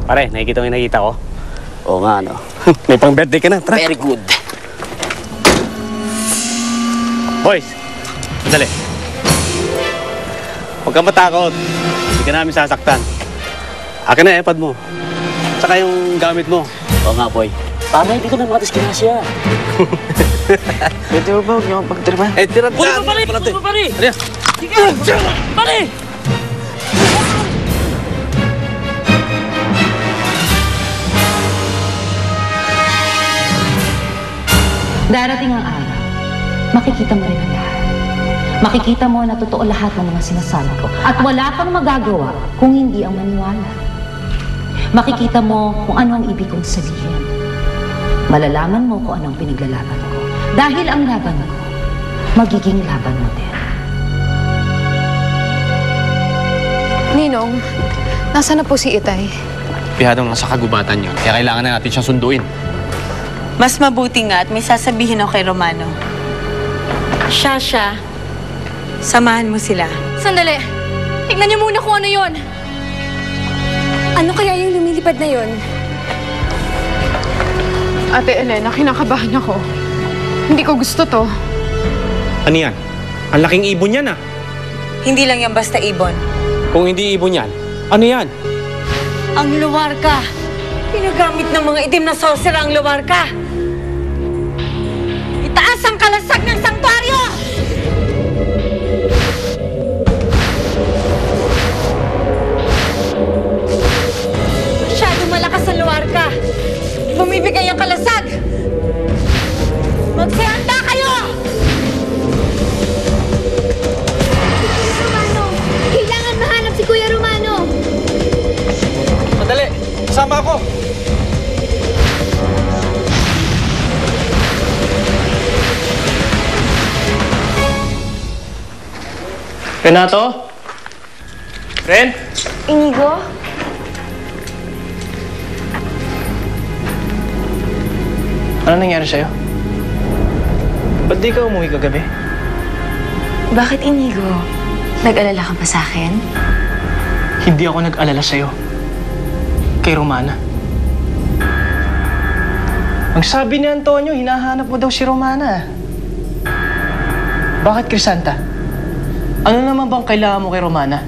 Pare, nakikita mo yung nakita ko? Oo nga, no? May pang birthday ka na, tara. Very good. Boys, dali. Huwag kang matakot. Hindi ka namin sasaktan. Akin na iPad mo. Tsaka yung gamit mo. Oo nga, boy. Para hindi ko na makadiskinasya. Pwede mo ba? Huwag niyo akong pagtripan. Eh, tira Huli mo, pare! Huli mo, pare! Ano yan? Pare! Darating ang araw, makikita mo rin ang lahat. Makikita mo na totoo lahat ng mga sinasabi ko. At wala kang magagawa kung hindi ang maniwala. Makikita mo kung ano ang ibig kong sabihin. Malalaman mo kung ano ang pinaglalaban ko. Dahil ang laban ko, magiging laban mo din. Ninong, nasa na po si Itay? Pihadong nasa kagubatan yun, kaya kailangan na natin siyang sunduin. Mas mabuti nga at may sasabihin ako kay Romano. Siya, samahan mo sila. Sandali! Tignan niyo muna kung ano yon. Ano kaya yung lumilipad na yon? Ate Elena, kinakabahan ako. Hindi ko gusto to. Ano yan? Ang laking ibon yan ah. Hindi lang yan basta ibon. Kung hindi ibon yan, ano yan? Ang luwarka! Pinagamit ng mga itim na sorcerer ang luwarka! Itaas ang kalasag ng sanktuaryo! Masyadong malakas ang luwarka! Bumibigay ang kalasag! Magsihanda kayo! Romano! Kailangan mahanap si Kuya Romano! Madali! Sama ako! Renato? Ren? Inigo? Ano nangyari sa'yo? Ba't di ka umuwi kagabi? Bakit, Inigo? Nag-alala ka pa sa akin? Hindi ako nag-alala sa'yo. Kay Romana. Ang sabi ni Antonio, hinahanap mo daw si Romana. Bakit, Crisanta? Ano naman bang kailangan mo kay Romana?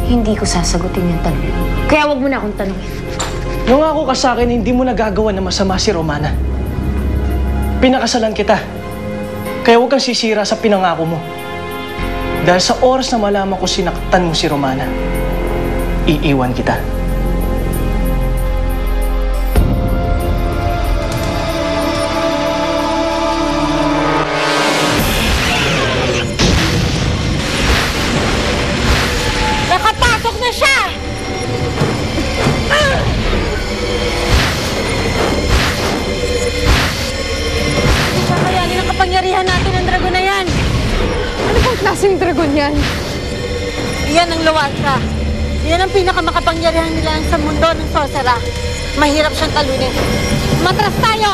Hindi ko sasagutin yung tanong. Kaya wag mo na akong tanongin. Nung ako ka sa akin, hindi mo nagagawa na masama si Romana. Pinakasalan kita. Kaya huwag kang sisira sa pinangako mo. Dahil sa oras na malaman ko sinaktan mo si Romana, iiwan kita. Nakapasok na siya! Kakayanin ang kapangyarihan natin ng dragon na yan! Ano pong klaseng dragon yan? Yan ang luwarka. Yan ang pinakamakapangyarihan nila sa mundo ng sorcerer. Mahirap siyang talunin. Matras tayo!